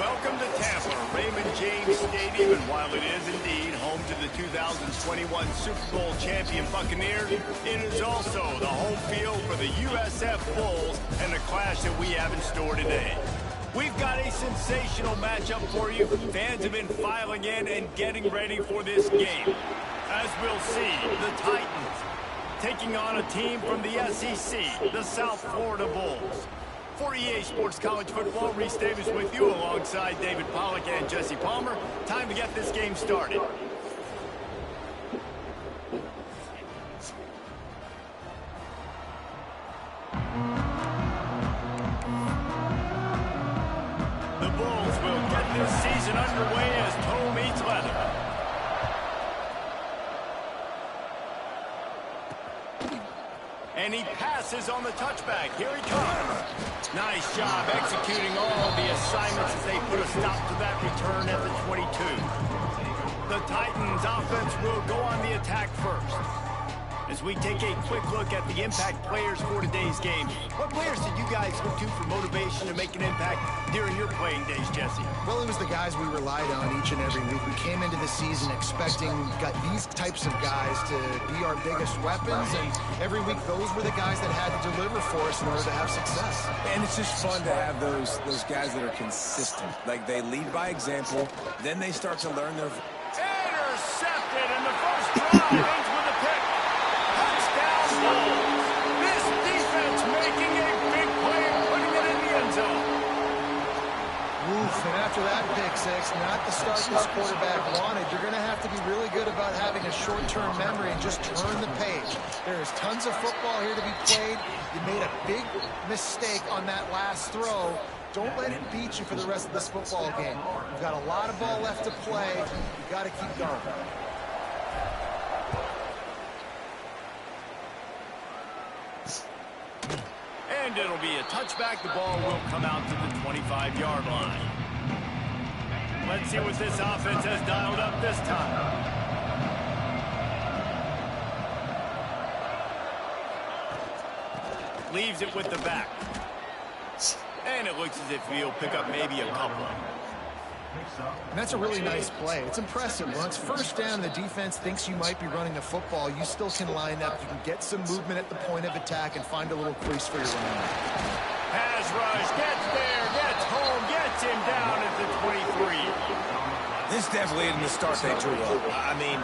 Welcome to Tampa, Raymond James Stadium, and while it is indeed home to the 2021 Super Bowl champion Buccaneers, it is also the home field for the USF Bulls and the clash that we have in store today. We've got a sensational matchup for you. Fans have been filing in and getting ready for this game. As we'll see, the Titans taking on a team from the SEC, the South Florida Bulls. For EA Sports College Football, Reese Davis with you alongside David Pollack and Jesse Palmer. Time to get this game started. The Bulls will get this season underway as toe meets leather. And he passes on the touchback. Here he comes. Nice job executing all the assignments as they put a stop to that return at the 22. The Titans offense will go on the attack first. As we take a quick look at the impact players for today's game, what players did you guys look to for motivation to make an impact during your playing days, Jesse? Well, it was the guys we relied on each and every week. We came into the season expecting these types of guys to be our biggest weapons, and every week those were the guys that had to deliver for us in order to have success. And it's just fun to have those guys that are consistent. Like, they lead by example, then they start to learn their... Intercepted in the first drive, ends with a pick. Touchdown Bulls. This defense making a big play and putting it in the end zone. Oof, and after that pick six, not the start this quarterback wanted. You're going to have to be really good about having a short-term memory and just turn the page. There is tons of football here to be played. You made a big mistake on that last throw. Don't let it beat you for the rest of this football game. You've got a lot of ball left to play. You've got to keep going. And it'll be a touchback. The ball will come out to the 25-yard line. Let's see what this offense has dialed up this time. Leaves it with the back. And it looks as if he'll pick up maybe a couple. And that's a really nice play. It's impressive. Once first down, the defense thinks you might be running the football. You still can line up. You can get some movement at the point of attack and find a little crease for your running back. Pass rush, gets there, gets home, gets him down at the 23. This definitely isn't the start they drew up. I mean,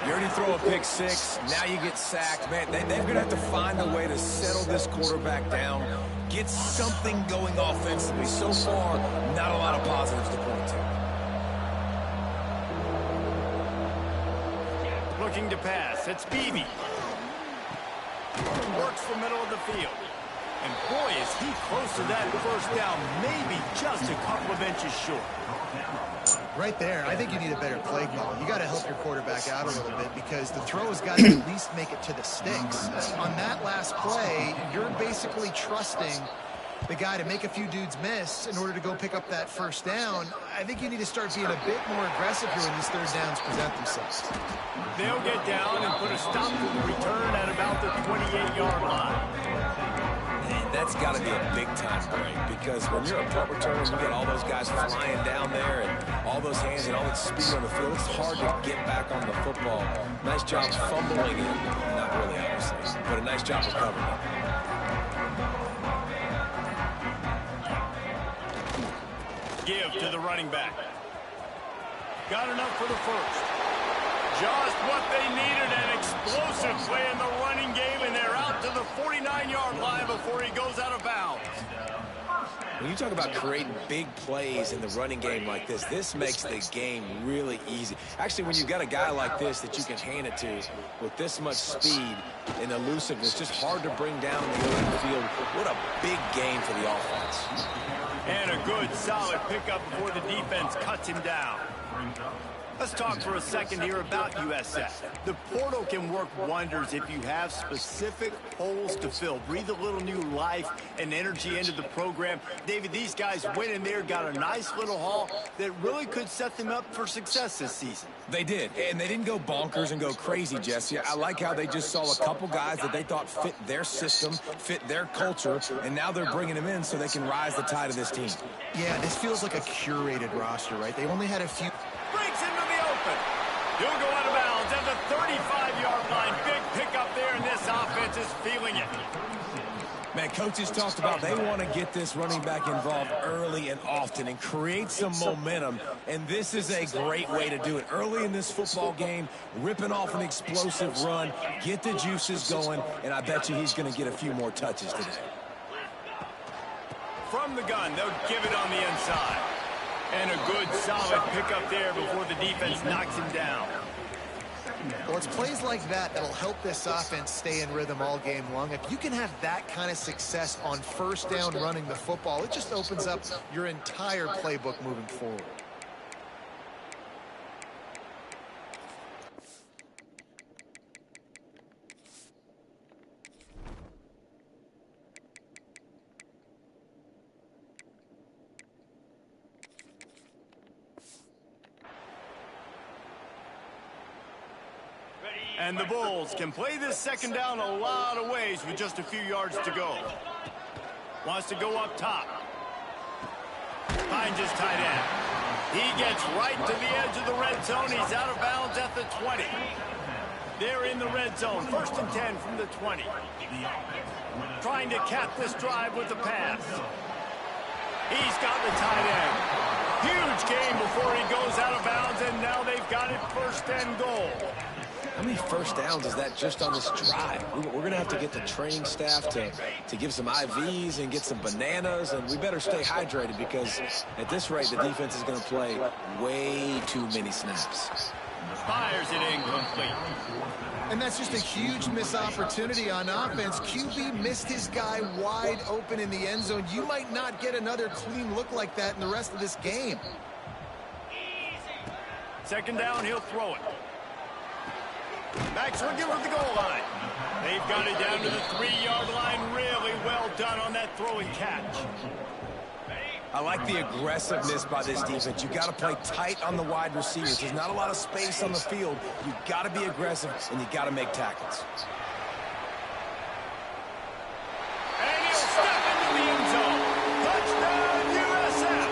you already throw a pick six, now you get sacked. Man, they're going to have to find a way to settle this quarterback down, get something going offensively. So far, not a lot of positives to point to. Looking to pass, it's Beebe. Works the middle of the field. And boy, is he close to that first down, maybe just a couple of inches short. Right there, I think you need a better play call. You got to help your quarterback out a little bit because the throw has got to at least make it to the sticks. On that last play, you're basically trusting the guy to make a few dudes miss in order to go pick up that first down. I think you need to start being a bit more aggressive here when these third downs present themselves. They'll get down and put a stop to the return at about the 28-yard line. And that's got to be a big-time break because when you're a punt returner, you get all those guys flying down there and all those hands and all that speed on the field. It's hard to get back on the football. Nice job fumbling it. Not really, obviously, but a nice job recovering it. Give to the running back. Got enough for the first. Just what they needed, an explosive play in the running game, and they're out to the 49-yard line before he goes out of bounds. When you talk about creating big plays in the running game like this, this makes the game really easy. Actually, when you've got a guy like this that you can hand it to with this much speed and elusiveness, just hard to bring down in the middle of the field. What a big game for the offense. And a good, solid pickup before the defense cuts him down. Let's talk for a second here about USF. The portal can work wonders if you have specific holes to fill. Breathe a little new life and energy into the program. David, these guys went in there, got a nice little haul that really could set them up for success this season. They did, and they didn't go bonkers and go crazy, Jesse. I like how they just saw a couple guys that they thought fit their system, fit their culture, and now they're bringing them in so they can rise the tide of this team. Yeah, this feels like a curated roster, right? They only had a few... Breaks into the open. He'll go out of bounds at the 35-yard line. Big pickup there, and this offense is feeling it. Man, coaches talked about they want to get this running back involved early and often and create some momentum, and this is a great way to do it. Early in this football game, ripping off an explosive run, get the juices going, and I bet you he's going to get a few more touches today. From the gun, they'll give it on the inside. And a good, solid pickup there before the defense knocks him down. Well, it's plays like that that'll help this offense stay in rhythm all game long. If you can have that kind of success on first down running the football, it just opens up your entire playbook moving forward. And the Bulls can play this second down a lot of ways with just a few yards to go. Wants to go up top. Finds his tight end. He gets right to the edge of the red zone. He's out of bounds at the 20. They're in the red zone. 1st and 10 from the 20. Trying to cap this drive with the pass. He's got the tight end. Huge gain before he goes out of bounds, and now they've got it 1st and goal. How many first downs is that just on this drive? We're going to have to get the training staff to give some IVs and get some bananas, and we better stay hydrated because at this rate, the defense is going to play way too many snaps. Fires it incomplete. And that's just a huge missed opportunity on offense. QB missed his guy wide open in the end zone. You might not get another clean look like that in the rest of this game. 2nd down, he'll throw it. Back swinging with the goal line. They've got it down to the 3-yard line. Really well done on that throw and catch. I like the aggressiveness by this defense. You got to play tight on the wide receivers. There's not a lot of space on the field. You got to be aggressive, and you got to make tackles. And he'll step into the end zone. Touchdown, USF!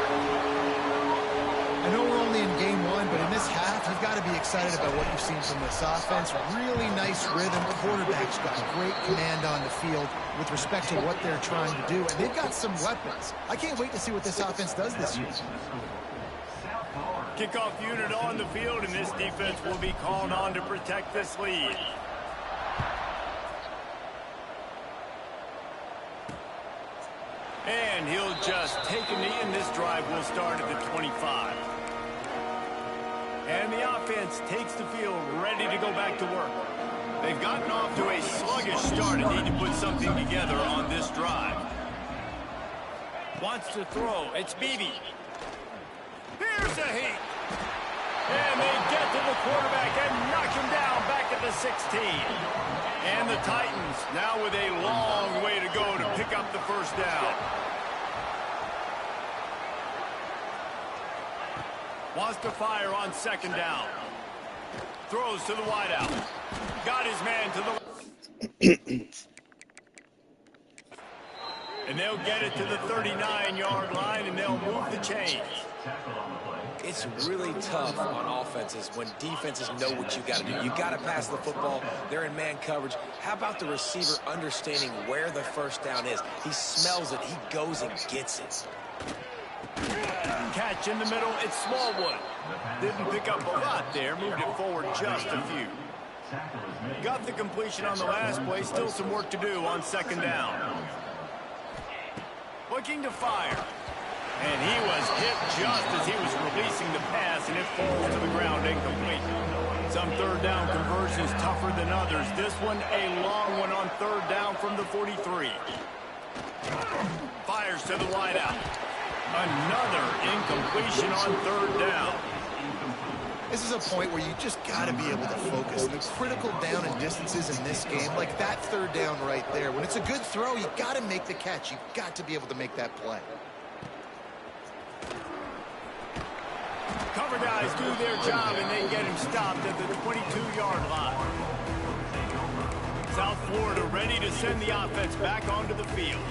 I know we're only in game 1, but in this half, you've got to be excited about what you've seen from this offense. Really nice rhythm. Quarterback's got great command on the field with respect to what they're trying to do. And they've got some weapons. I can't wait to see what this offense does this year. Kickoff unit on the field, and this defense will be called on to protect this lead. And he'll just take a knee, and this drive will start at the 25. And the offense takes the field, ready to go back to work. They've gotten off to a sluggish start and need to put something together on this drive. Wants to throw. It's Beebe. Here's a heat. And they get to the quarterback and knock him down back at the 16. And the Titans now with a long way to go to pick up the 1st down. Wants to fire on 2nd down. Throws to the wideout. Got his man to the... And they'll get it to the 39-yard line, and they'll move the chains. It's really tough on offenses when defenses know what you got to do. You got to pass the football. They're in man coverage. How about the receiver understanding where the 1st down is? He smells it. He goes and gets it. Catch in the middle. It's Smallwood. Didn't pick up a lot there. Moved it forward just a few. Got the completion on the last play. Still some work to do on 2nd down. Looking to fire. And he was hit just as he was releasing the pass, and it falls to the ground incomplete. Some 3rd down conversions tougher than others. This one a long one on 3rd down from the 43. Fires to the wideout. Another incompletion on 3rd down. This is a point where you just got to be able to focus. The critical down and distances in this game, like that third down right there. When it's a good throw, you got to make the catch. You've got to be able to make that play. Cover guys do their job, and they get him stopped at the 22-yard line. South Florida ready to send the offense back onto the field.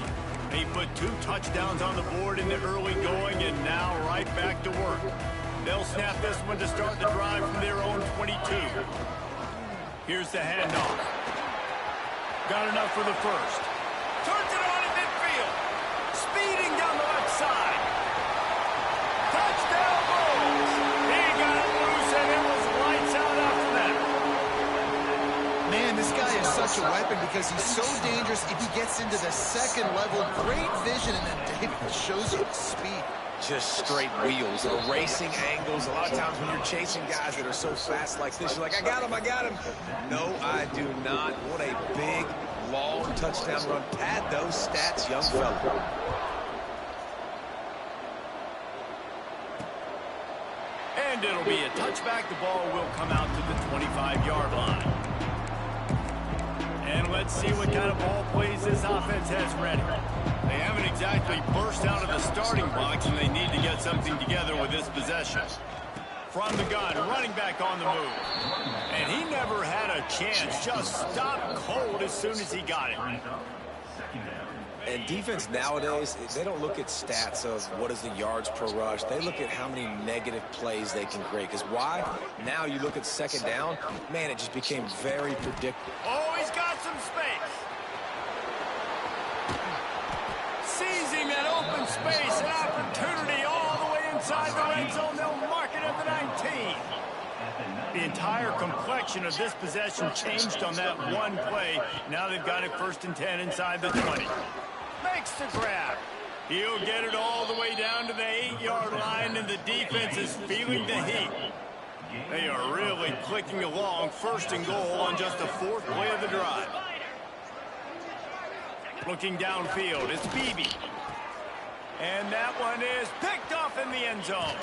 They put 2 touchdowns on the board in the early going, and now right back to work. They'll snap this one to start the drive from their own 22. Here's the handoff. Got enough for the first. Turns it on in midfield. Speeding down the left side. Touchdown Bulls! He got it loose, and it was lights out after that. Man, this guy is such a weapon because he's so dangerous if he gets into the second level. Great vision, and then David shows you the speed. Just straight wheels, erasing angles. A lot of times when you're chasing guys that are so fast like this, you're like, I got him, I got him. No, I do not. What a big, long touchdown run. Pad those stats, young fella. And it'll be a touchback. The ball will come out to the 25-yard line. And let's see what kind of ball plays this offense has ready. They haven't exactly burst out of the starting box, and they need to get something together with this possession. From the gun, running back on the move. And he never had a chance. Just stopped cold as soon as he got it. And defense nowadays, they don't look at stats of what is the yards per rush. They look at how many negative plays they can create. Because why? Now you look at second down, man, it just became very predictable. Oh, he's got some space. Seizing that open space, an opportunity all the way inside the red zone. They'll mark it at the 19. The entire complexion of this possession changed on that one play. Now they've got it 1st and 10 inside the 20. Makes the grab. He'll get it all the way down to the 8-yard line, and the defense is feeling the heat. They are really clicking along. 1st and goal on just the 4th play of the drive. Looking downfield, it's Beebe. And that one is picked off in the end zone.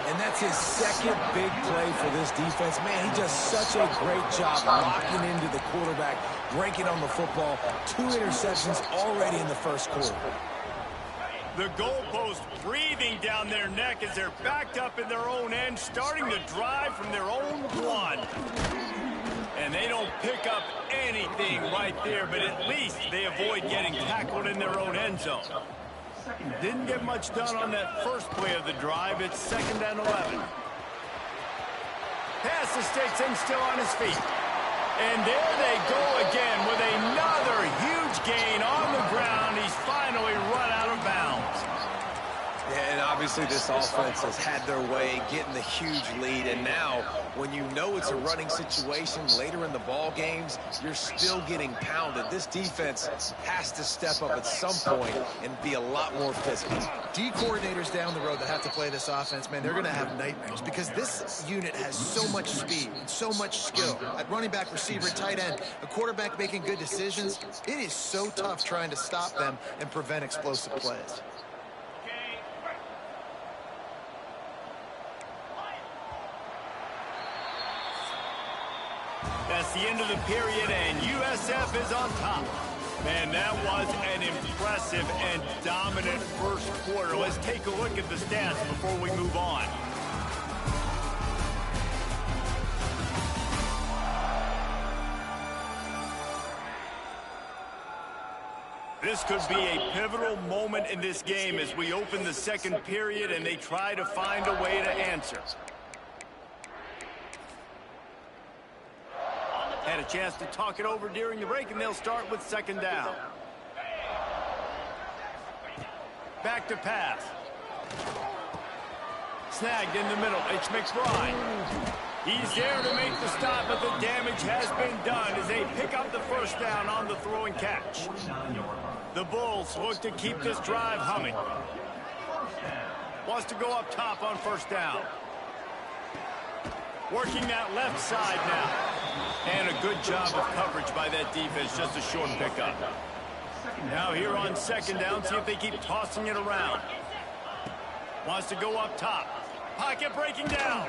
And that's his second big play for this defense. Man, he does such a great job locking into the quarterback, breaking on the football. 2 interceptions already in the first quarter. The goalpost breathing down their neck as they're backed up in their own end, starting to drive from their own 1. And they don't pick up anything right there, but at least they avoid getting tackled in their own end zone. Didn't get much done on that first play of the drive. It's 2nd and 11. Pass to Stetson, still on his feet. And there they go again with another huge gain on the ground. He's finally run out of bounds. Yeah, and obviously this offense has had their way, getting the huge lead. And now, when you know it's a running situation later in the ball games, you're still getting pounded. This defense has to step up at some point and be a lot more physical. D coordinators down the road that have to play this offense, man, they're going to have nightmares because this unit has so much speed and so much skill. At running back, receiver, tight end, a quarterback making good decisions, it is so tough trying to stop them and prevent explosive plays. That's the end of the period, and USF is on top. Man, that was an impressive and dominant first quarter. Let's take a look at the stats before we move on. This could be a pivotal moment in this game as we open the second period and they try to find a way to answer. Had a chance to talk it over during the break, and they'll start with 2nd down. Back to pass. Snagged in the middle. It's McBride. He's there to make the stop, but the damage has been done as they pick up the 1st down on the throw and catch. The Bulls look to keep this drive humming. Wants to go up top on 1st down. Working that left side now. And a good job of coverage by that defense, just a short pickup. Now here on 2nd down, see if they keep tossing it around. Wants to go up top. Pocket breaking down.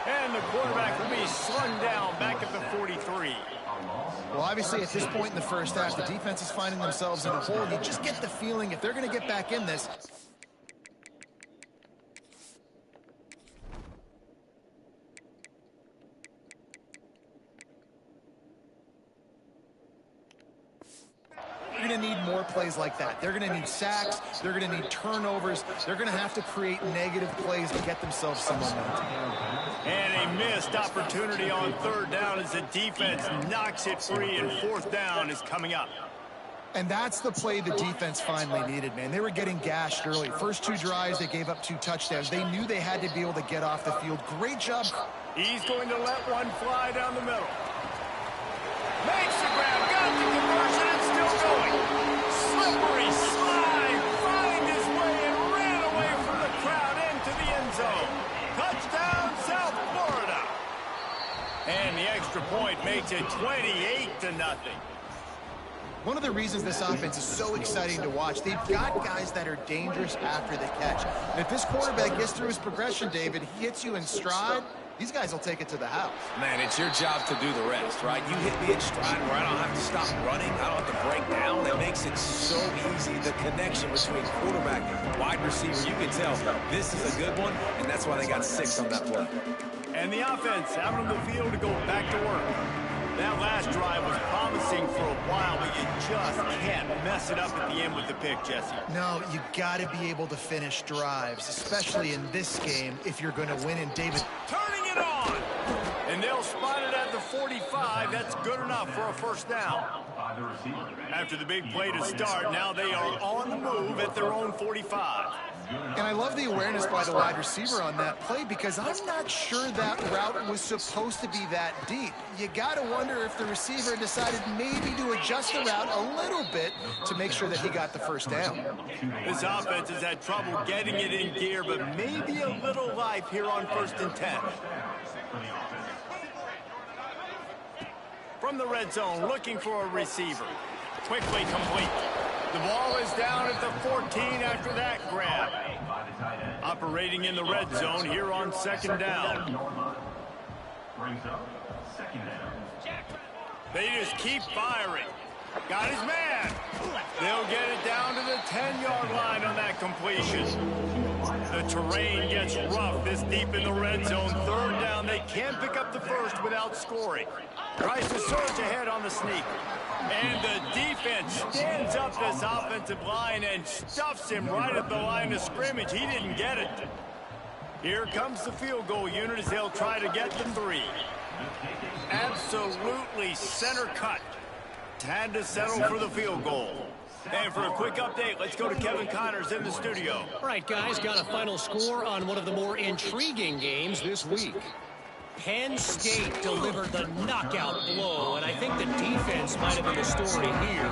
And the quarterback will be slung down back at the 43. Well, obviously, at this point in the first half, the defense is finding themselves in a hole. You just get the feeling if they're going to get back in this, they're going to need more plays like that. They're going to need sacks. They're going to need turnovers. They're going to have to create negative plays to get themselves some momentum. And a missed opportunity on third down as the defense knocks it free, and fourth down is coming up. And that's the play the defense finally needed, man. They were getting gashed early. First 2 drives, they gave up 2 touchdowns. They knew they had to be able to get off the field. Great job. He's going to let one fly down the middle. Makes the grab, got the conversion, and still going. Slippery slide, find his way and ran away from the crowd into the end zone. Touchdown, South Florida. And the extra point makes it 28-0. One of the reasons this offense is so exciting to watch, they've got guys that are dangerous after the catch. And if this quarterback gets through his progression, David, he hits you in stride, these guys will take it to the house. Man, it's your job to do the rest, right? You hit me in stride where I don't have to stop running. I don't have to break down. That makes it so easy. The connection between quarterback and wide receiver, you can tell this is a good one, and that's why they got 6 on that play. And the offense out on the field to go back to work. That last drive was promising for a while, but you just can't mess it up at the end with the pick, Jesse. No, you got to be able to finish drives, especially in this game if you're going to win. And David, turning it on, and they'll spot it at the 45. That's good enough for a first down. After the big play to start, now they are on the move at their own 45. And I love the awareness by the wide receiver on that play because I'm not sure that route was supposed to be that deep. You got to wonder if the receiver decided maybe to adjust the route a little bit to make sure that he got the first down. This offense has had trouble getting it in gear, but maybe a little life here on 1st and 10. From the red zone, looking for a receiver. Quickly complete. The ball is down at the 14 after that grab. Operating in the red zone here on 2nd down. They just keep firing. Got his man. They'll get it down to the 10-yard line on that completion. The terrain gets rough this deep in the red zone. 3rd down, they can't pick up the first without scoring. Tries to surge ahead on the sneak. And the defense stands up this offensive line and stuffs him right at the line of scrimmage. He didn't get it. Here comes the field goal unit as they'll try to get the 3. Absolutely center cut. Had to settle for the field goal. And for a quick update, let's go to Kevin Connors in the studio. All right, guys, got a final score on one of the more intriguing games this week. Penn State delivered the knockout blow, and I think the defense might have been the story here.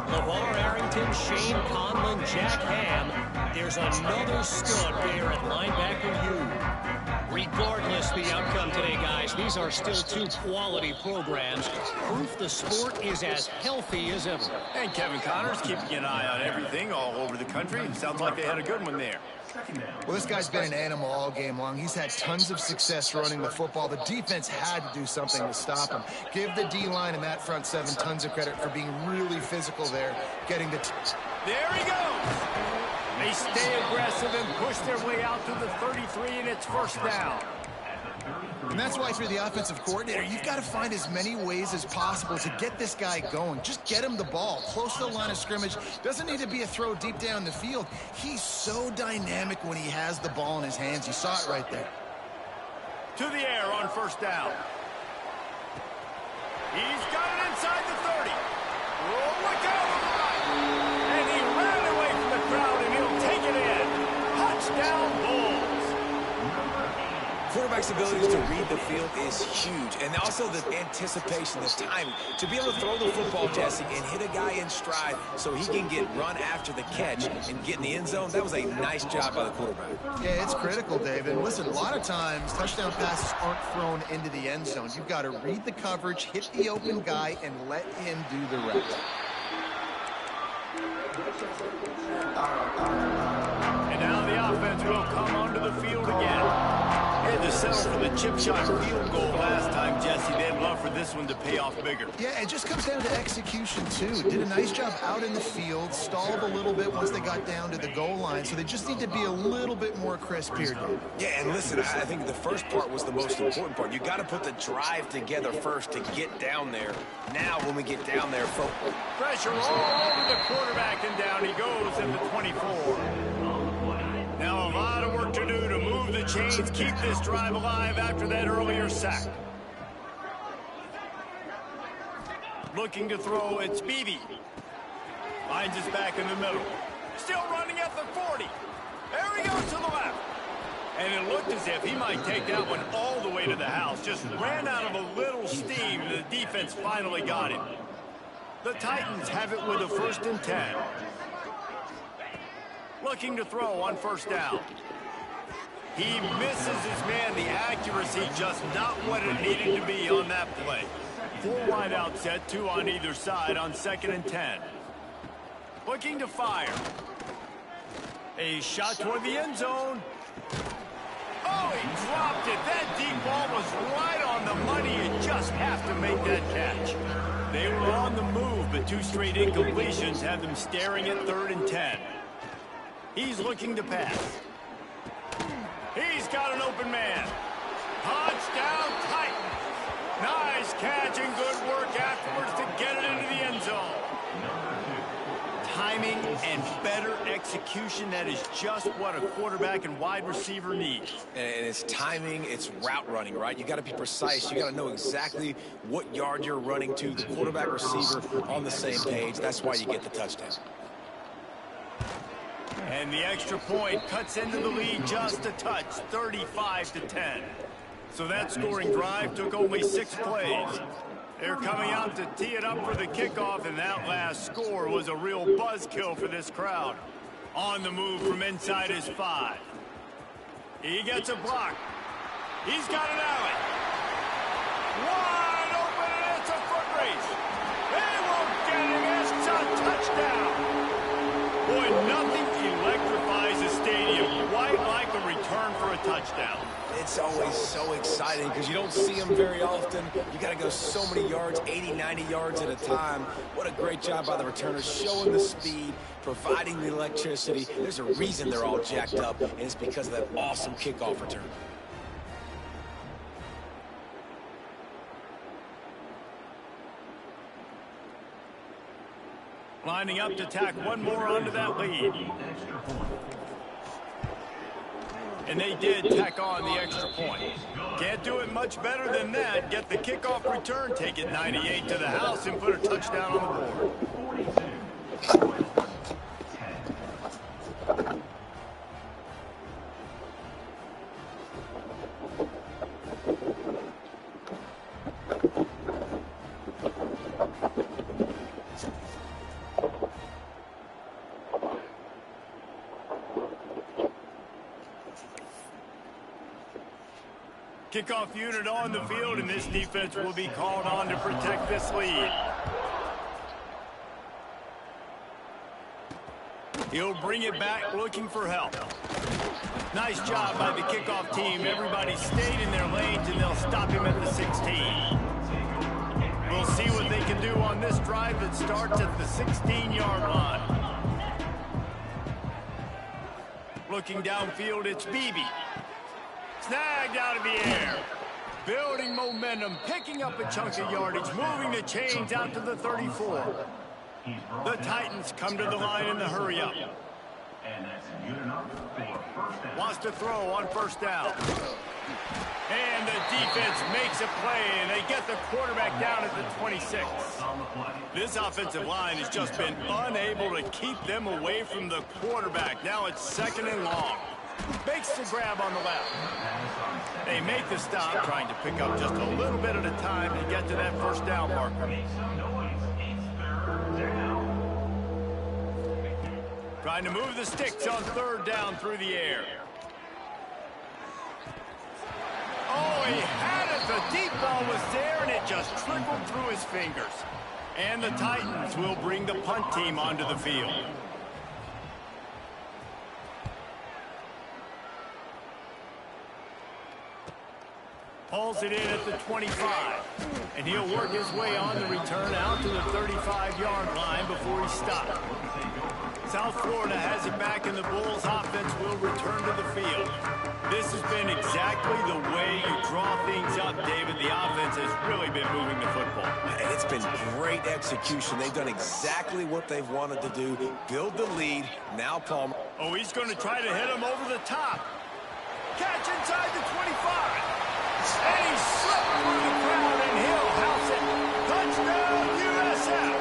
LeVar Arrington, Shane Conlon, Jack Ham. There's another stud there at linebacker U. Regardless the outcome today, guys, these are still 2 quality programs. Proof the sport is as healthy as ever. And Kevin Connors keeping an eye on everything all over the country. Sounds like they had a good one there. Well, this guy's been an animal all game long. He's had tons of success running the football. The defense had to do something to stop him. Give the D-line and that front 7 tons of credit for being really physical there, getting the... There he goes! They stay aggressive and push their way out to the 33, and it's first down. And that's why, if you're the offensive coordinator, you've got to find as many ways as possible to get this guy going. Just get him the ball close to the line of scrimmage. Doesn't need to be a throw deep down the field. He's so dynamic when he has the ball in his hands. You saw it right there. To the air on first down. He's got it inside the 30. Oh, look out on the right. And he ran away from the crowd, and he'll take it in. Touchdown, Bulls. Quarterback's ability to read the field is huge, and also the anticipation, the timing. To be able to throw the football, Jesse, and hit a guy in stride so he can get run after the catch and get in the end zone, that was a nice job by the quarterback. Yeah, it's critical, David. Listen, a lot of times, touchdown passes aren't thrown into the end zone. You've got to read the coverage, hit the open guy, and let him do the rest. And now the offense will come onto the field again. They had to settle for the chip shot field goal last time, Jesse. They'd love for this one to pay off bigger. Yeah, it just comes down to execution, too. Did a nice job out in the field, stalled a little bit once they got down to the goal line, so they just need to be a little bit more crisp here, dude. Yeah, and listen, I think the first part was the most important part. You got to put the drive together first to get down there. Now, when we get down there, folks. Pressure all over the quarterback, and down he goes at the 24. Now a lot of work to do to move the chains, keep this drive alive after that earlier sack. Looking to throw, it's Beebe. Finds his back in the middle. Still running at the 40. There he goes to the left. And it looked as if he might take that one all the way to the house. Just ran out of a little steam, and the defense finally got him. The Titans have it with a 1st and 10. Looking to throw on 1st down. He misses his man. The accuracy just not what it needed to be on that play. 4 wide out set, 2 on either side on 2nd and 10. Looking to fire. A shot toward the end zone. Oh, he dropped it. That deep ball was right on the money. You just have to make that catch. They were on the move, but 2 straight incompletions have them staring at 3rd and 10. He's looking to pass. He's got an open man. Touchdown Titans. Nice catch and good work afterwards to get it into the end zone. Timing and better execution, that is just what a quarterback and wide receiver needs. And it's timing, it's route running, right? You got to be precise. You got to know exactly what yard you're running to. The quarterback receiver on the same page. That's why you get the touchdown. And the extra point cuts into the lead just a touch, 35-10. So that scoring drive took only 6 plays. They're coming out to tee it up for the kickoff, and that last score was a real buzzkill for this crowd. On the move from inside his 5. He gets a block. He's got an alley. Wide open, and it's a foot race. They won't get him. It's a touchdown. Boy, nothing electrifies a stadium quite like a return for a touchdown. It's always so exciting because you don't see them very often. You got to go so many yards, 80, 90 yards at a time. What a great job by the returners, showing the speed, providing the electricity. There's a reason they're all jacked up, and it's because of that awesome kickoff return. Lining up to tack one more onto that lead. And they did tack on the extra point. Can't do it much better than that. Get the kickoff return, take it 98 to the house, and put a touchdown on the board. Kickoff unit on the field, and this defense will be called on to protect this lead. He'll bring it back looking for help. Nice job by the kickoff team. Everybody stayed in their lanes, and they'll stop him at the 16. We'll see what they can do on this drive that starts at the 16-yard line. Looking downfield, it's Beebe. Snagged out of the air. Building momentum, picking up a chunk of yardage, moving the chains out to the 34. The Titans come to the line in the hurry up. Wants to throw on 1st down. And the defense makes a play, and they get the quarterback down at the 26. This offensive line has just been unable to keep them away from the quarterback. Now it's 2nd and long. Makes the grab on the left. They make the stop, trying to pick up just a little bit at a time to get to that 1st down marker. Trying to move the sticks on 3rd down through the air. Oh, he had it. The deep ball was there, and it just trickled through his fingers. And the Titans will bring the punt team onto the field. Pulls it in at the 25. And he'll work his way on the return out to the 35-yard line before he stops. South Florida has it back, and the Bulls offense will return to the field. This has been exactly the way you draw things up, David. The offense has really been moving the football. And it's been great execution. They've done exactly what they've wanted to do. Build the lead. Now Palmer. Oh, he's going to try to hit him over the top. Catch inside the 25. And he slipped through the crowd, and he'll house it. Touchdown, USF.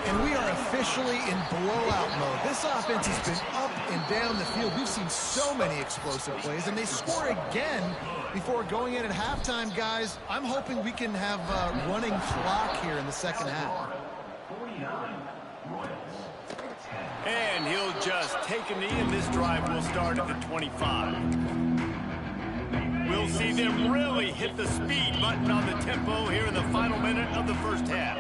And we are officially in blowout mode. This offense has been up and down the field. We've seen so many explosive plays, and they score again before going in at halftime, guys. I'm hoping we can have a running clock here in the second half. And he'll just take a knee, and this drive will start at the 25. We'll see them really hit the speed button on the tempo here in the final minute of the first half.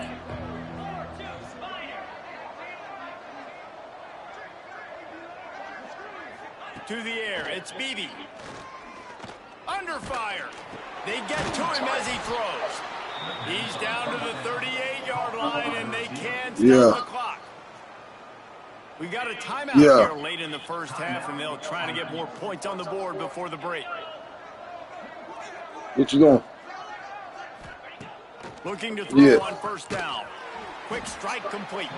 To the air, it's Beebe. Under fire. They get to him as he throws. He's down to the 38-yard line, and they can't stop the clock. We got a timeout here late in the first half, and they'll try to get more points on the board before the break. What you doing? Looking to throw on first down. Quick strike complete.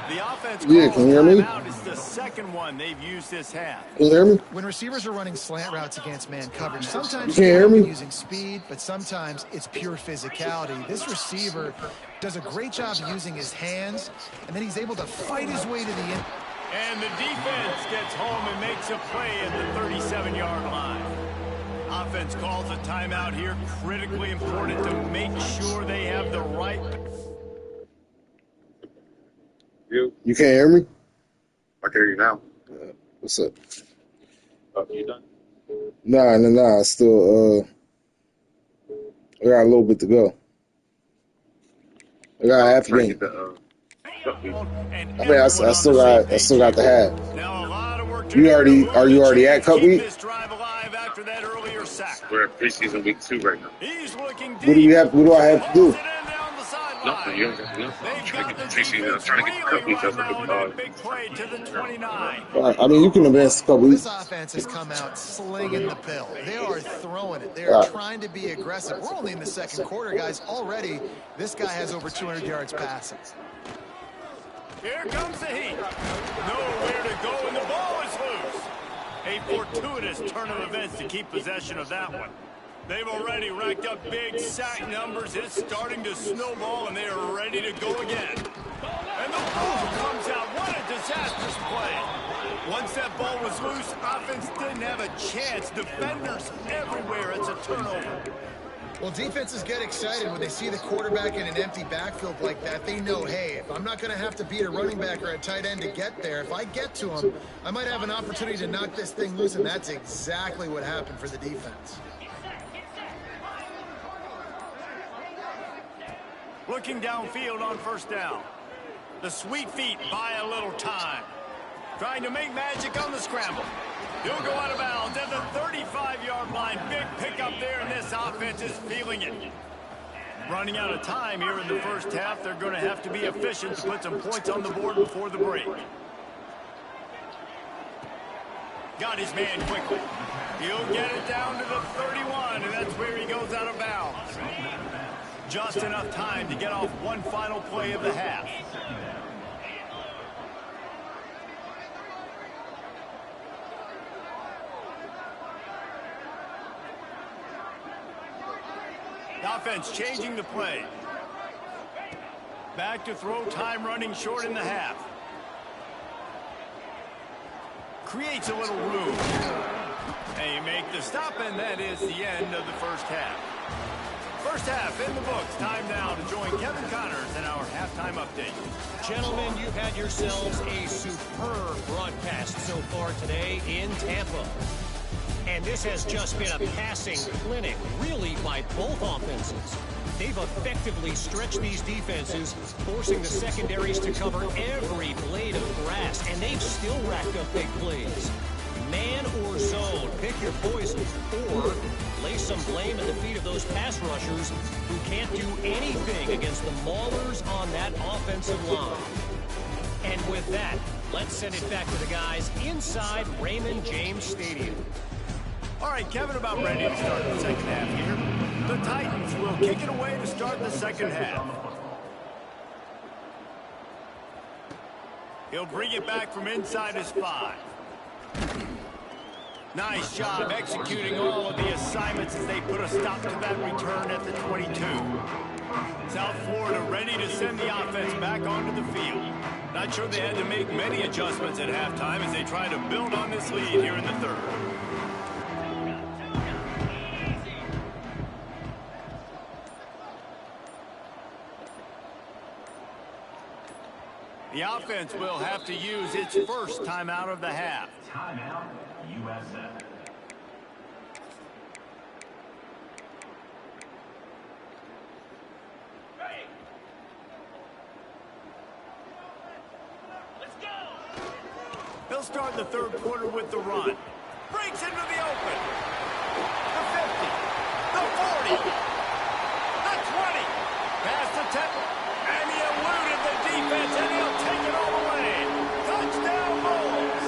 The offense can you hear me? It's the second one they've used this half. Can you hear me? When receivers are running slant routes against man coverage, sometimes you can't hear me? Using speed, but sometimes it's pure physicality. This receiver does a great job using his hands, and then he's able to fight his way to the end. And the defense gets home and makes a play at the 37-yard line. Offense calls a timeout here. Critically important to make sure they have the right... You can't hear me? I can hear you now. What's up? Oh, you done? Nah. I still, I got a little bit to go. I got half a game. I mean, I still got the half. Now a lot of work to Are you already at Cup Week? This drive alive after that earlier sack. We're at preseason week 2 right now. He's looking deep. What do I have to do? Nothing. You don't got nothing. I'm trying to get the preseason. I'm trying to get the Cup Week. That's what Big play to the 29. I mean, you can advance a couple weeks. This offense has come out slinging the pill. They are throwing it. They are trying to be aggressive. We're only in the second quarter, guys. Already, this guy has over 200 yards passing. Here comes the heat. Nowhere to go, and the ball is loose. A fortuitous turn of events to keep possession of that one. They've already racked up big sack numbers. It's starting to snowball, and they are ready to go again. And the ball comes out. What a disastrous play. Once that ball was loose, offense didn't have a chance. Defenders everywhere. It's a turnover. Well, defenses get excited when they see the quarterback in an empty backfield like that. They know, hey, if I'm not going to have to beat a running back or a tight end to get there, if I get to him, I might have an opportunity to knock this thing loose, and that's exactly what happened for the defense. Looking downfield on first down. The sweet feet buy a little time. Trying to make magic on the scramble. He'll go out of bounds at the 35-yard line. Big pickup there, and this offense is feeling it. Running out of time here in the first half. They're going to have to be efficient to put some points on the board before the break. Got his man quickly. He'll get it down to the 31, and that's where he goes out of bounds. Just enough time to get off one final play of the half. The offense changing the play. Back to throw, time running short in the half. Creates a little room. And you make the stop, and that is the end of the first half. First half in the books. Time now to join Kevin Connors in our halftime update. Gentlemen, you've had yourselves a superb broadcast so far today in Tampa. And this has just been a passing clinic, really, by both offenses. They've effectively stretched these defenses, forcing the secondaries to cover every blade of grass, and they've still racked up big plays. Man or zone, pick your poison. Or lay some blame at the feet of those pass rushers who can't do anything against the maulers on that offensive line. And with that, let's send it back to the guys inside Raymond James Stadium. All right, Kevin, about ready to start the second half here. The Titans will kick it away to start the second half. He'll bring it back from inside his 5. Nice job executing all of the assignments as they put a stop to that return at the 22. South Florida ready to send the offense back onto the field. Not sure they had to make many adjustments at halftime as they try to build on this lead here in the third. The offense will have to use its first timeout of the half. Timeout, USF. He'll start the third quarter with the run. Breaks into the open. The 50. The 40. The 20. Past the 10. And he eluded the defense, and he'll take it all away. Touchdown, Bulls.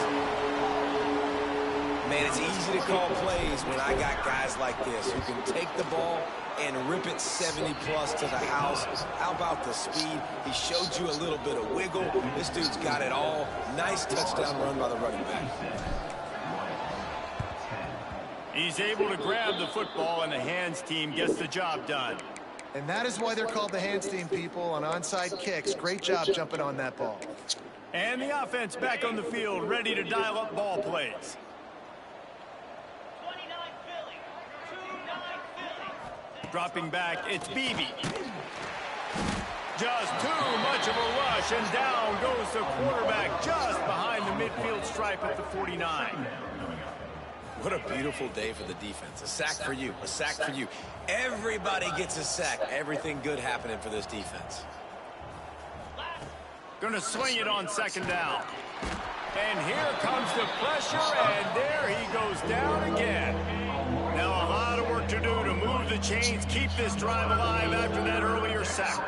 Man, it's easy to call plays when I got guys like this who can take the ball and rip it 70-plus to the house. How about the speed? He showed you a little bit of wiggle. This dude's got it all. Nice touchdown run by the running back. He's able to grab the football, and the hands team gets the job done. And that is why they're called the hands team, people, on onside kicks. Great job jumping on that ball. And the offense back on the field, ready to dial up ball plays. Dropping back, it's Beebe. Just too much of a rush, and down goes the quarterback just behind the midfield stripe at the 49. What a beautiful day for the defense. A sack for you. A sack for you. Everybody gets a sack. Everything good happening for this defense. Gonna swing it on second down. And here comes the pressure, and there he goes down again. Now a lot of work to do to move the chains, keep this drive alive after that earlier sack.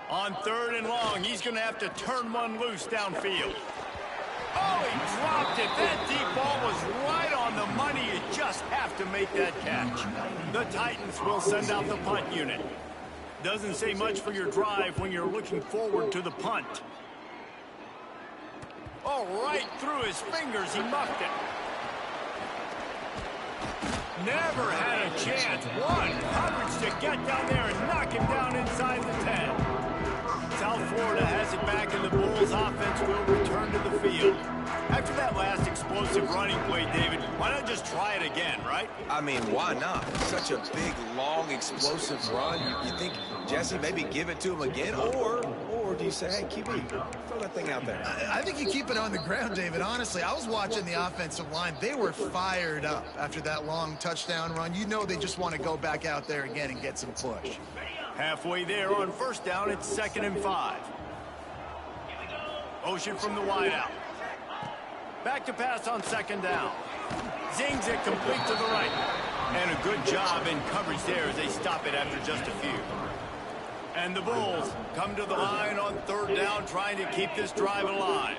On third and long, he's going to have to turn one loose downfield. Oh, he dropped it. That deep ball was right on the money. You just have to make that catch. The Titans will send out the punt unit. Doesn't say much for your drive when you're looking forward to the punt. Oh, right through his fingers, he muffed it. Never had a chance. One coverage to get down there and knock him down inside the 10. South Florida has it back, and the Bulls offense will return to the field. After that last explosive running play, David, why not just try it again, right? I mean, why not? Such a big, long, explosive run. You think, Jesse, maybe give it to him again? Or do you say, hey, QB, throw that thing out there? I think you keep it on the ground, David. Honestly, I was watching the offensive line. They were fired up after that long touchdown run. You know they just want to go back out there again and get some push. Halfway there on first down, it's 2nd and 5. Motion from the wideout. Back to pass on second down. Zings it complete to the right. And a good job in coverage there as they stop it after just a few. And the Bulls come to the line on third down, trying to keep this drive alive.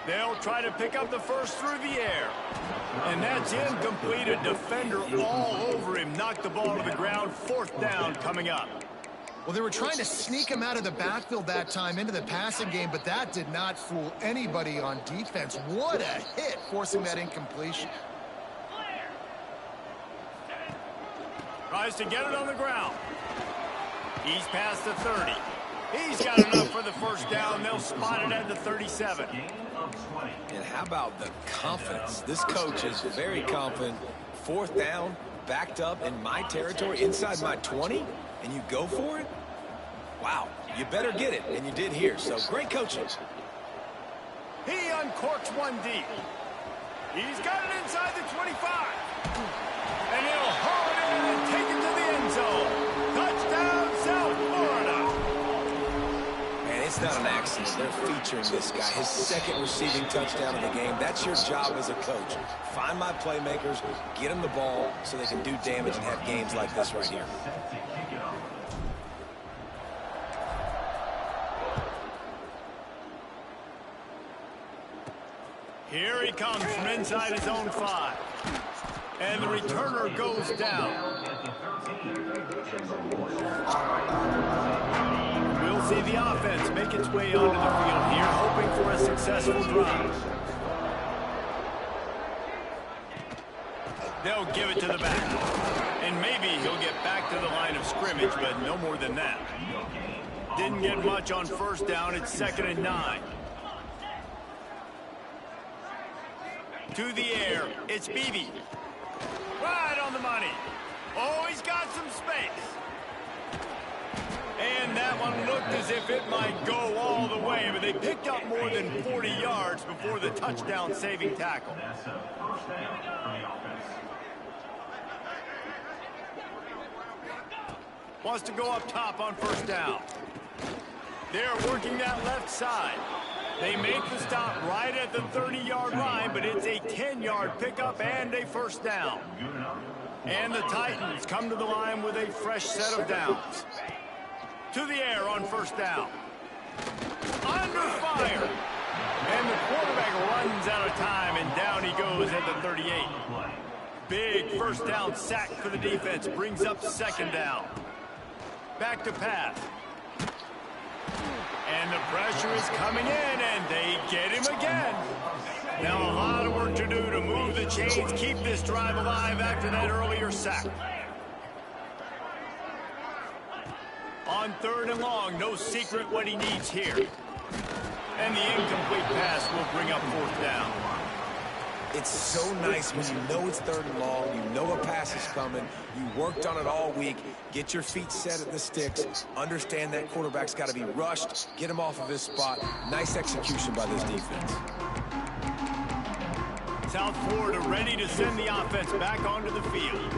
They'll try to pick up the first through the air. And that's incomplete. A defender all over him. Knocked the ball to the ground. 4th down coming up. Well, they were trying to sneak him out of the backfield that time into the passing game, but that did not fool anybody on defense. What a hit, forcing that incompletion. Tries to get it on the ground. He's past the 30. He's got enough for the first down. They'll spot it at the 37. And how about the confidence? This coach is very confident. 4th down, backed up in my territory, inside my 20, and you go for it? Wow, you better get it, and you did here. So great coaching. He uncorks one deep. He's got it inside the 25. And he'll haul it in and take it to the end zone. Touchdown, South Florida. Man, it's It's not an accident. They're featuring this guy. His second receiving touchdown of the game. That's your job as a coach. Find my playmakers, get them the ball so they can do damage and have games like this right here. Here he comes from inside his own 5. And the returner goes down. We'll see the offense make its way onto the field here, hoping for a successful drive. They'll give it to the back. And maybe he'll get back to the line of scrimmage, but no more than that. Didn't get much on first down. It's 2nd and 9. To the air, it's Beebe. Right on the money. Oh, he's got some space. And that one looked as if it might go all the way, but they picked up more than 40 yards before the touchdown-saving tackle. Wants to go up top on first down. They're working that left side. They make the stop right at the 30-yard line, but it's a 10-yard pickup and a first down. And the Titans come to the line with a fresh set of downs. To the air on first down. Under fire. And the quarterback runs out of time, and down he goes at the 38. Big first down sack for the defense. Brings up 2nd down. Back to pass. And the pressure is coming in, and they get him again. Now a lot of work to do to move the chains, keep this drive alive after that earlier sack. On 3rd and long, no secret what he needs here. And the incomplete pass will bring up 4th down. It's so nice when you know it's 3rd and long, you know a pass is coming, you worked on it all week, get your feet set at the sticks, understand that quarterback's got to be rushed, get him off of his spot. Nice execution by this defense. South Florida ready to send the offense back onto the field.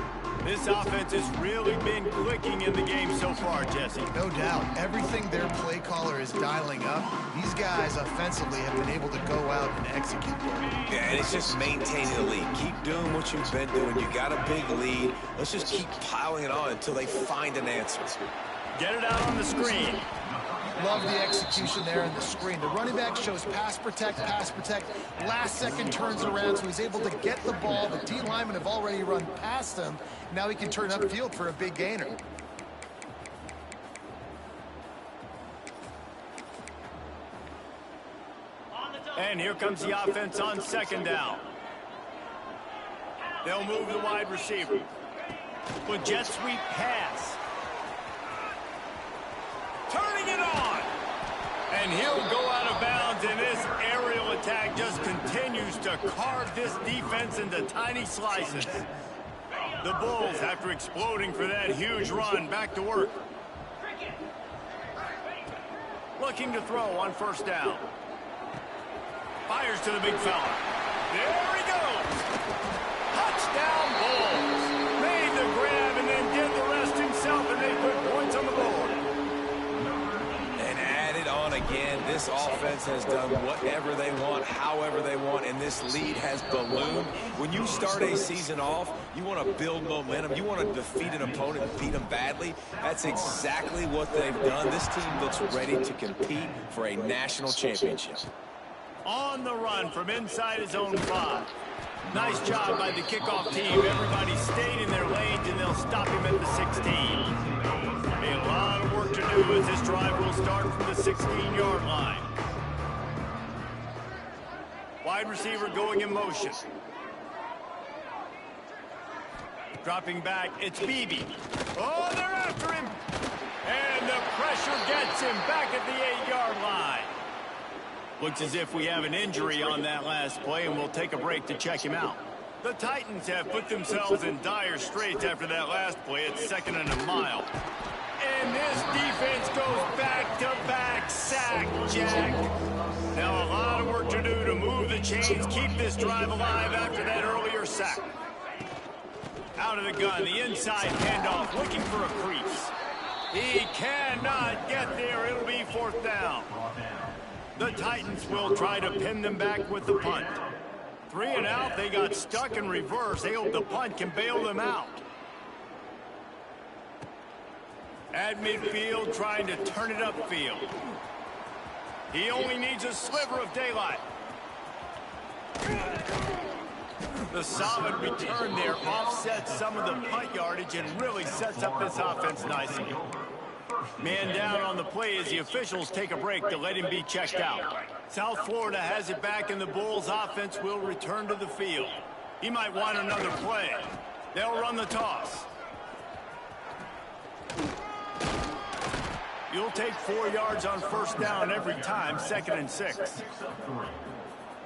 This offense has really been clicking in the game so far, Jesse. No doubt. Everything their play caller is dialing up, these guys offensively have been able to go out and execute. Yeah, and it's just maintaining the lead. Keep doing what you've been doing. You got a big lead. Let's just keep piling it on until they find an answer. Get it out on the screen. Love the execution there in the screen. The running back shows pass protect, last second turns around, so he's able to get the ball. The D linemen have already run past him. Now he can turn upfield for a big gainer. And here comes the offense on 2nd down. They'll move the wide receiver. With jet sweep pass. Turning it on. And he'll go out of bounds, and this aerial attack just continues to carve this defense into tiny slices. The Bulls, after exploding for that huge run, back to work. Looking to throw on first down. Fires to the big fella. There he goes. Touchdown Bulls. Made the grab and then did the rest himself, and they put points on the board. And added on again, this offense has done whatever they want, however they want, and this lead has ballooned. When you start a season off, you want to build momentum. You want to defeat an opponent and beat them badly. That's exactly what they've done. This team looks ready to compete for a national championship. On the run from inside his own 5. Nice job by the kickoff team. Everybody stayed in their lanes, and they'll stop him at the 16. A lot of work to do as this drive will start from the 16-yard line. Wide receiver going in motion. Dropping back, it's Beebe. Oh, they're after him. And the pressure gets him back at the 8-yard line. Looks as if we have an injury on that last play, and we'll take a break to check him out. The Titans have put themselves in dire straits after that last play. It's 2nd and a mile. And this defense goes back-to-back sack, Jack. Now a lot of work to do to move the chains, keep this drive alive after that earlier sack. Out of the gun, the inside handoff, looking for a crease. He cannot get there. It'll be 4th down. The Titans will try to pin them back with the punt. 3 and out. They got stuck in reverse. They hope the punt can bail them out. At midfield, trying to turn it upfield. He only needs a sliver of daylight. The solid return there offsets some of the punt yardage and really sets up this offense nicely. Man down on the play as the officials take a break to let him be checked out. South Florida has it back, and the Bulls offense will return to the field. He might want another play. They'll run the toss. You'll take 4 yards on 1st down every time, 2nd and 6.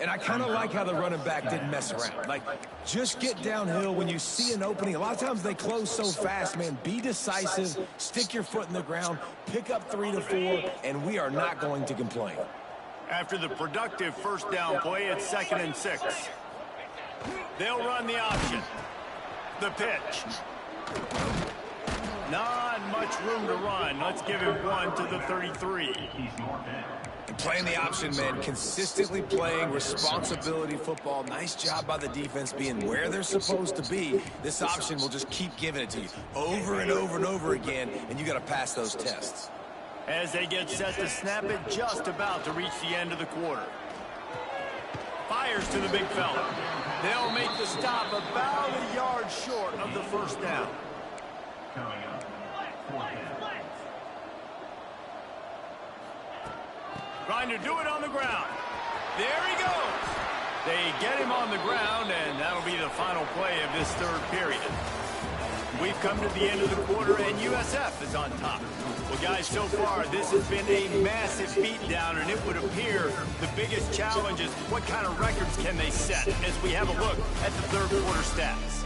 And I kind of like how the running back didn't mess around. Like, just get downhill when you see an opening. A lot of times they close so fast, man. Be decisive, stick your foot in the ground, pick up 3 to 4, and we are not going to complain. After the productive 1st down play, it's 2nd and 6. They'll run the option. The pitch. Not much room to run. Let's give him 1 to the 33. And playing the option, man, consistently playing responsibility football. Nice job by the defense being where they're supposed to be. This option will just keep giving it to you over and over and over again, and you got to pass those tests. As they get set to snap it, just about to reach the end of the quarter. Fires to the big fella. They'll make the stop about a yard short of the 1st down. Trying to do it on the ground. There he goes. They get him on the ground, and that'll be the final play of this 3rd period. We've come to the end of the quarter, and USF is on top. Well, guys, so far, this has been a massive beatdown, and it would appear the biggest challenge is what kind of records can they set as we have a look at the 3rd quarter stats.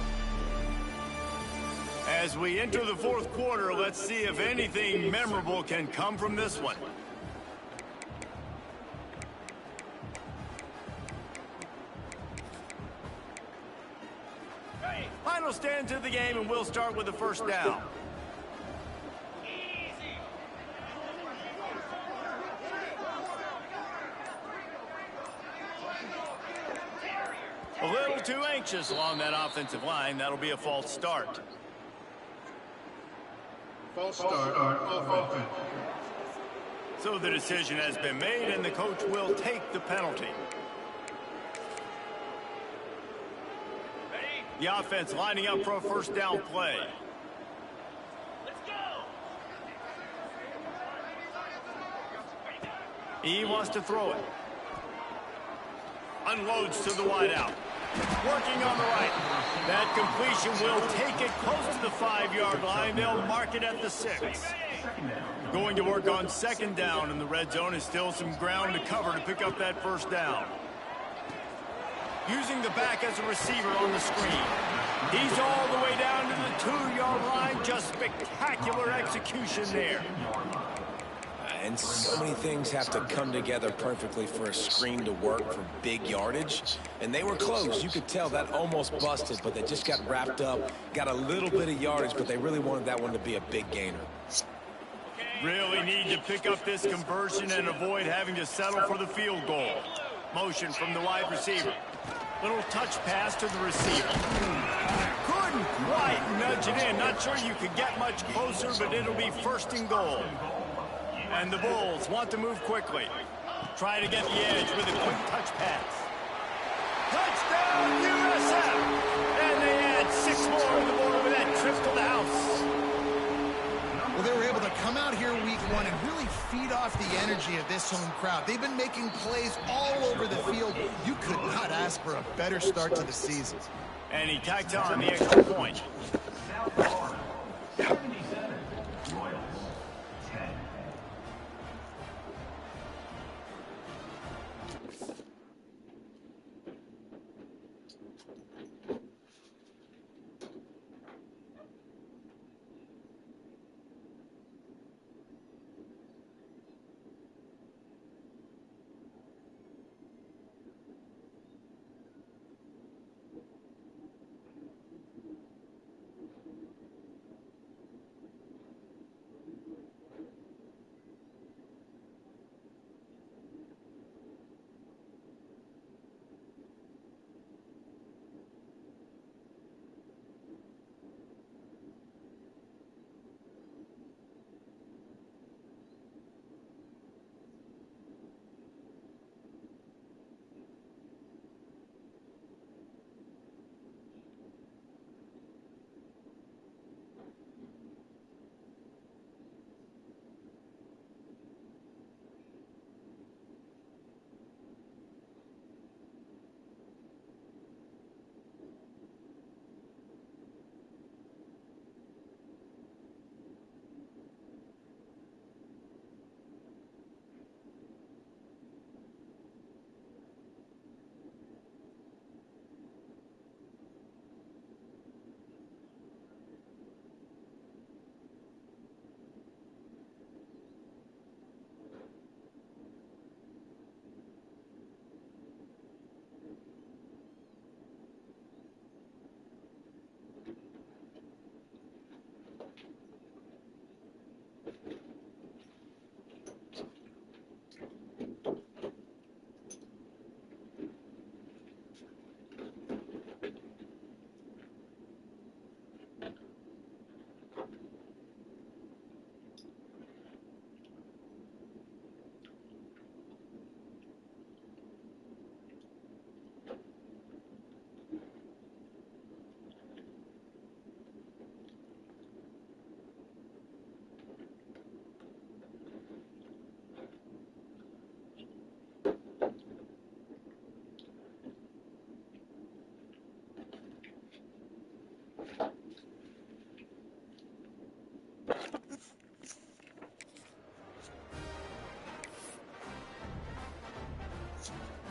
As we enter the 4th quarter, let's see if anything memorable can come from this one. Final stands of the game, and we'll start with the 1st down. A little too anxious along that offensive line. That'll be a false start. False start offense. So the decision has been made, and the coach will take the penalty. The offense lining up for a 1st down play. Let's go. He wants to throw it. Unloads to the wideout. Working on the right. That completion will take it close to the 5-yard line. They'll mark it at the 6. Going to work on 2nd down, and the red zone is still some ground to cover to pick up that 1st down. Using the back as a receiver on the screen. He's all the way down to the 2-yard line. Just spectacular execution there. And so many things have to come together perfectly for a screen to work for big yardage. And they were close. You could tell that almost busted, but they just got wrapped up, got a little bit of yardage, but they really wanted that one to be a big gainer. Really need to pick up this conversion and avoid having to settle for the field goal. Motion from the wide receiver. Little touch pass to the receiver. Couldn't quite nudge it in. Not sure you could get much closer, but it'll be 1st and goal. And the Bulls want to move quickly. Try to get the edge with a quick touch pass. Touchdown, USF! And they add 6 more to the board with that trip to the house. Well, they were able to come out here week 1 and really feed off the energy of this home crowd. They've been making plays all over the field. You could not ask for a better start to the season. And he tacked on the extra point.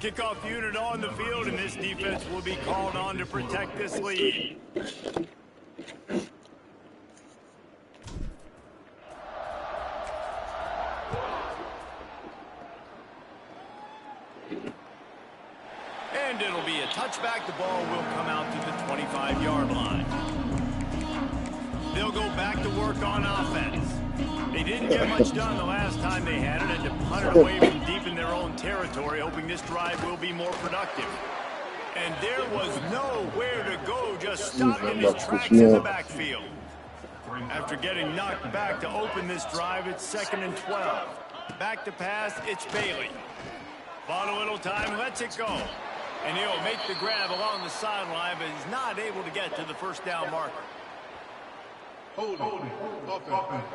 Kickoff unit on the field, and this defense will be called on to protect this lead. And it'll be a touchback. The ball will come out to the 25-yard line. They'll go back to work on offense. They didn't get much done the last time they had it, and to punt it away from deep in their own territory, hoping this drive will be more productive. And there was nowhere to go, just stopped in his tracks in the backfield. After getting knocked back to open this drive, it's 2nd and 12. Back to pass, it's Bailey. Bought a little time, lets it go. And he'll make the grab along the sideline, but he's not able to get to the first down marker. Holding. Offense.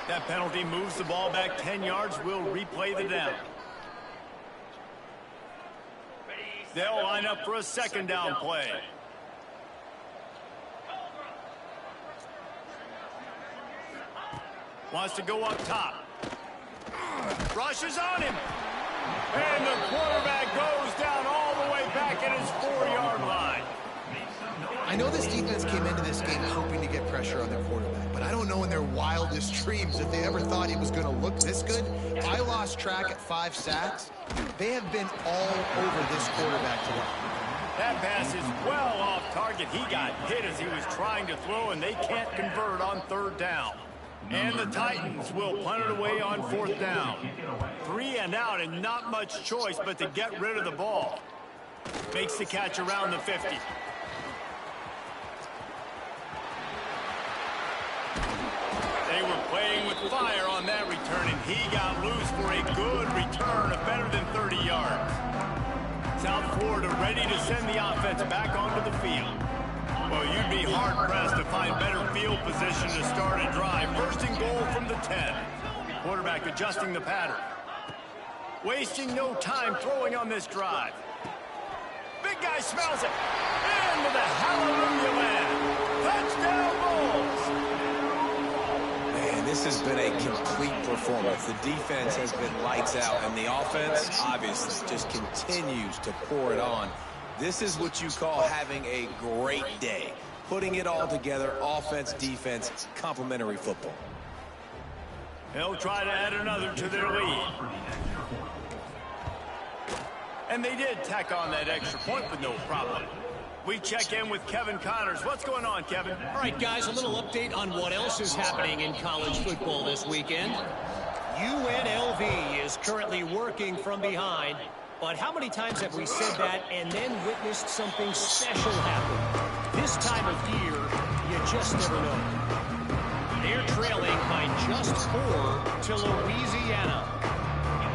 That penalty moves the ball back 10 yards. We'll replay the down. They'll line up for a 2nd down play. Wants to go up top. Rushes on him. And the quarterback goes down all the way back at his 4-yard line. I know this defense came into this game hoping to get pressure on their quarterback, but I don't know in their wildest dreams if they ever thought he was going to look this good. I lost track at 5 sacks. They have been all over this quarterback today. That pass is well off target. He got hit as he was trying to throw, and they can't convert on 3rd down. And the Titans will punt it away on 4th down. 3 and out, and not much choice but to get rid of the ball. Makes the catch around the 50. They were playing with fire on that return, and he got loose for a good return of better than 30 yards. South Florida ready to send the offense back onto the field. Well, you'd be hard-pressed to find better field position to start a drive. 1st and goal from the 10. Quarterback adjusting the pattern. Wasting no time throwing on this drive. Big guy smells it. Into the hallelujah land. Touchdown Bulls. Man, this has been a complete performance. The defense has been lights out, and the offense obviously just continues to pour it on. This is what you call having a great day. Putting it all together, offense, defense, complementary football. They'll try to add another to their lead. And they did tack on that extra point with no problem. We check in with Kevin Connors. What's going on, Kevin? All right, guys, a little update on what else is happening in college football this weekend. UNLV is currently working from behind. But how many times have we said that and then witnessed something special happen? This time of year, you just never know. They're trailing by just 4 to Louisiana.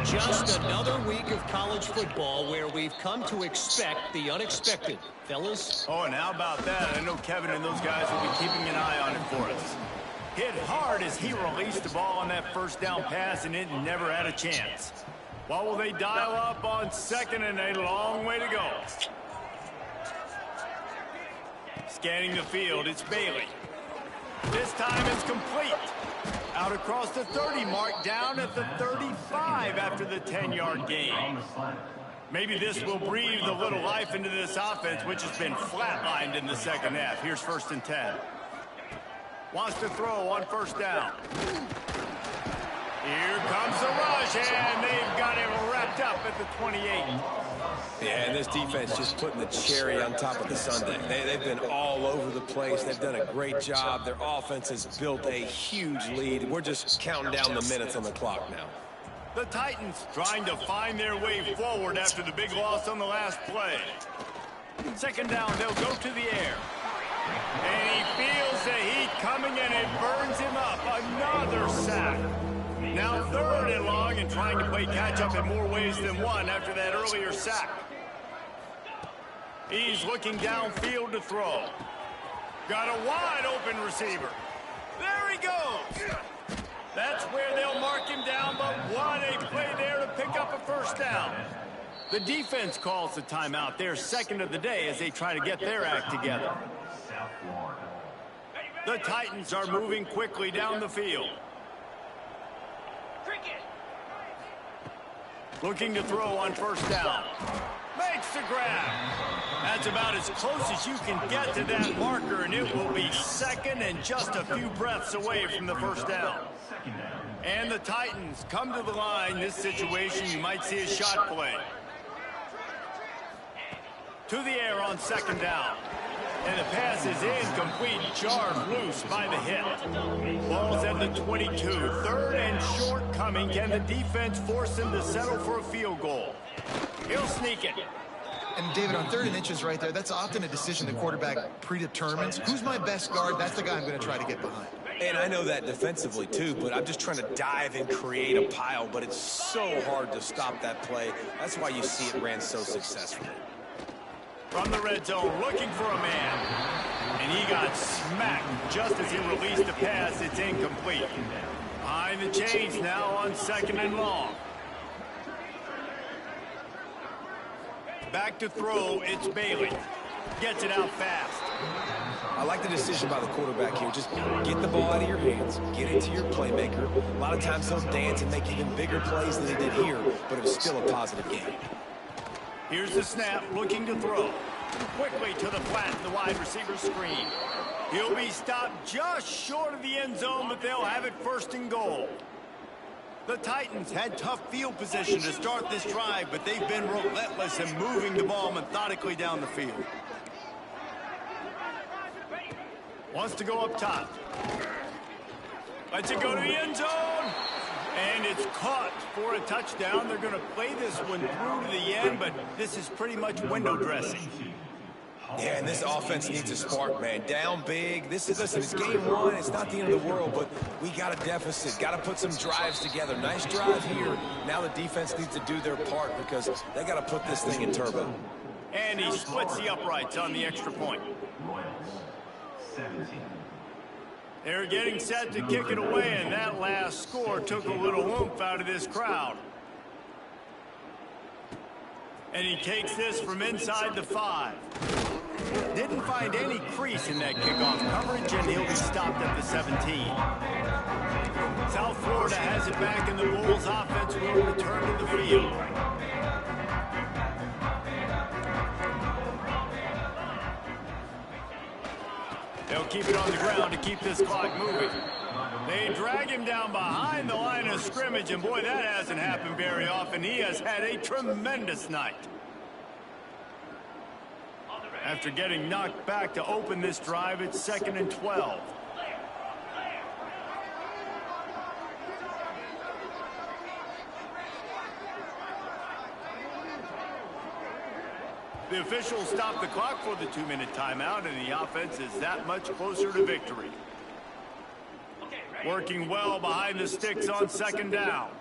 Just another week of college football where we've come to expect the unexpected. Fellas? Oh, and how about that? I know Kevin and those guys will be keeping an eye on it for us. Hit hard as he released the ball on that 1st down pass, and it never had a chance. What will they dial up on 2nd and a long way to go? Scanning the field, it's Bailey. This time it's complete. Out across the 30 mark, down at the 35 after the 10-yard gain. Maybe this will breathe a little life into this offense, which has been flatlined in the 2nd half. Here's 1st and 10. Wants to throw on 1st down. Here comes the rush, and they've got him wrapped up at the 28. Yeah, and this defense just putting the cherry on top of the sundae. They've been all over the place. They've done a great job. Their offense has built a huge lead. We're just counting down the minutes on the clock now. The Titans trying to find their way forward after the big loss on the last play. 2nd down, they'll go to the air. And he feels the heat coming, and it burns him up. Another sack. Now 3rd and long, and trying to play catch-up in more ways than one after that earlier sack. He's looking downfield to throw. Got a wide-open receiver. There he goes. That's where they'll mark him down, but what a play there to pick up a 1st down. The defense calls the timeout. They're 2nd of the day as they try to get their act together. The Titans are moving quickly down the field. Looking to throw on first down. Makes the grab. That's about as close as you can get to that marker, and it will be second and just a few breaths away from the first down. And the Titans come to the line. This situation, you might see a shot play. To the air on second down. And the pass is incomplete, jarred loose by the hit. Ball's at the 22. Third and short coming. Can the defense force him to settle for a field goal? He'll sneak it. And David, on 3rd and inches right there, that's often a decision the quarterback predetermines. Who's my best guard? That's the guy I'm going to try to get behind. And I know that defensively too, but I'm just trying to dive and create a pile, but it's so hard to stop that play. That's why you see it ran so successfully. From the red zone, looking for a man. And he got smacked just as he released the pass. It's incomplete. Behind the chains now on 2nd and long. Back to throw, it's Bailey. Gets it out fast. I like the decision by the quarterback here. Just get the ball out of your hands, get it to your playmaker. A lot of times he'll dance and make even bigger plays than he did here, but it was still a positive game. Here's the snap, looking to throw. Quickly to the flat, the wide receiver screen. He'll be stopped just short of the end zone, but they'll have it 1st and goal. The Titans had tough field position to start this drive, but they've been relentless in moving the ball methodically down the field. Wants to go up top. Lets it go to the end zone. And it's caught for a touchdown. They're going to play this one through to the end, but this is pretty much window dressing. Yeah, and this offense needs a spark, man. Down big. Listen, it's game 1. It's not the end of the world, but we got a deficit. Got to put some drives together. Nice drive here. Now the defense needs to do their part because they got to put this thing in turbo. And he splits the uprights on the extra point. They're getting set to kick it away, and that last score took a little oomph out of this crowd. And he takes this from inside the 5. Didn't find any crease in that kickoff coverage, and he'll be stopped at the 17. South Florida has it back, and the Bulls offense will return to the field. They'll keep it on the ground to keep this clock moving. They drag him down behind the line of scrimmage, and boy, that hasn't happened very often. He has had a tremendous night. After getting knocked back to open this drive, it's 2nd and 12. The officials stop the clock for the 2-minute timeout, and the offense is that much closer to victory. Working well behind the sticks on 2nd down.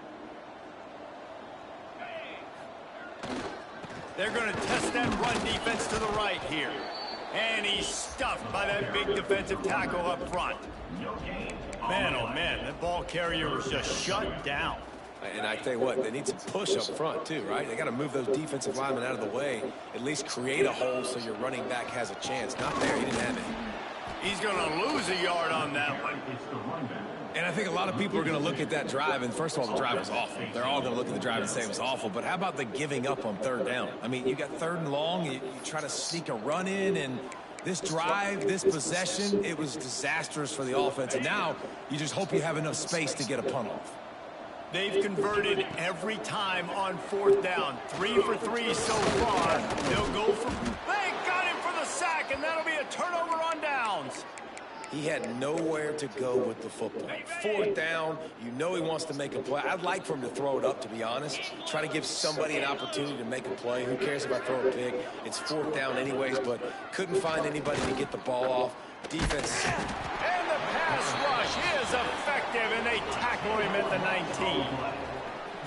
They're going to test that run defense to the right here. And he's stuffed by that big defensive tackle up front. Man, oh man, that ball carrier was just shut down. And I tell you what, they need some push up front too, right? They got to move those defensive linemen out of the way, at least create a hole so your running back has a chance. Not there, he didn't have it. He's going to lose a yard on that one. And I think a lot of people are going to look at that drive, and first of all, the drive was awful. They're all going to look at the drive and say it was awful, but how about the giving up on 3rd down? I mean, you got 3rd and long, you try to sneak a run in, and this drive, this possession, it was disastrous for the offense, and now you just hope you have enough space to get a punt off. They've converted every time on 4th down. 3 for 3 so far. They'll go for... They got him for the sack, and that'll be a turnover on downs. He had nowhere to go with the football. 4th down, you know he wants to make a play. I'd like for him to throw it up, to be honest. Try to give somebody an opportunity to make a play. Who cares if I throw a pick? It's 4th down anyways, but couldn't find anybody to get the ball off. Defense. And the pass rush is effective, and they tackle him at the 19.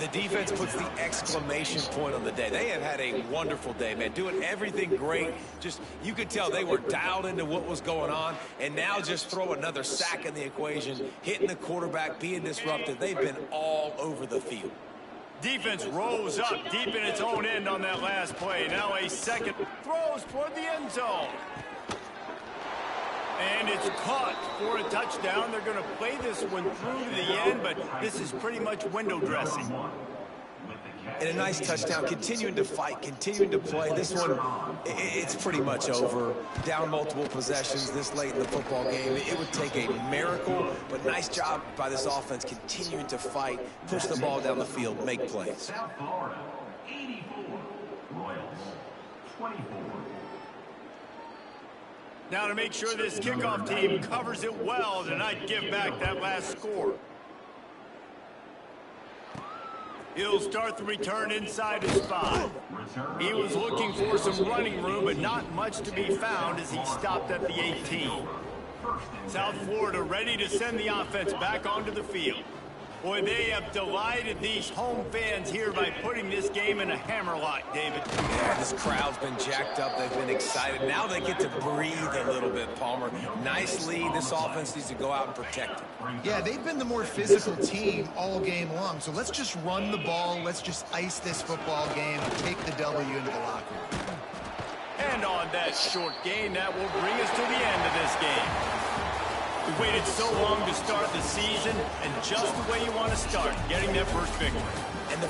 The defense puts the exclamation point on the day. They have had a wonderful day, man. Doing everything great. Just, you could tell they were dialed into what was going on. And now just throw another sack in the equation, hitting the quarterback, being disruptive. They've been all over the field. Defense rose up deep in its own end on that last play. Now a second throws toward the end zone. And it's caught for a touchdown. They're going to play this one through to the end, but this is pretty much window dressing. And a nice touchdown, continuing to fight, continuing to play. This one, it's pretty much over. Down multiple possessions this late in the football game. It would take a miracle, but nice job by this offense continuing to fight, push the ball down the field, make plays. South Florida, 84. Royals, 24. Now to make sure this kickoff team covers it well to not give back that last score. He'll start the return inside his 5. He was looking for some running room, but not much to be found as he stopped at the 18. South Florida ready to send the offense back onto the field. Boy, they have delighted these home fans here by putting this game in a hammerlock, David. Yeah, this crowd's been jacked up. They've been excited. Now they get to breathe a little bit, Palmer. Nice lead. This offense needs to go out and protect it. Yeah, they've been the more physical team all game long. So let's just run the ball. Let's just ice this football game and take the W into the locker room. And on that short gain, that will bring us to the end of this game. We waited so long to start the season, and just the way you want to start, getting that first victory. And the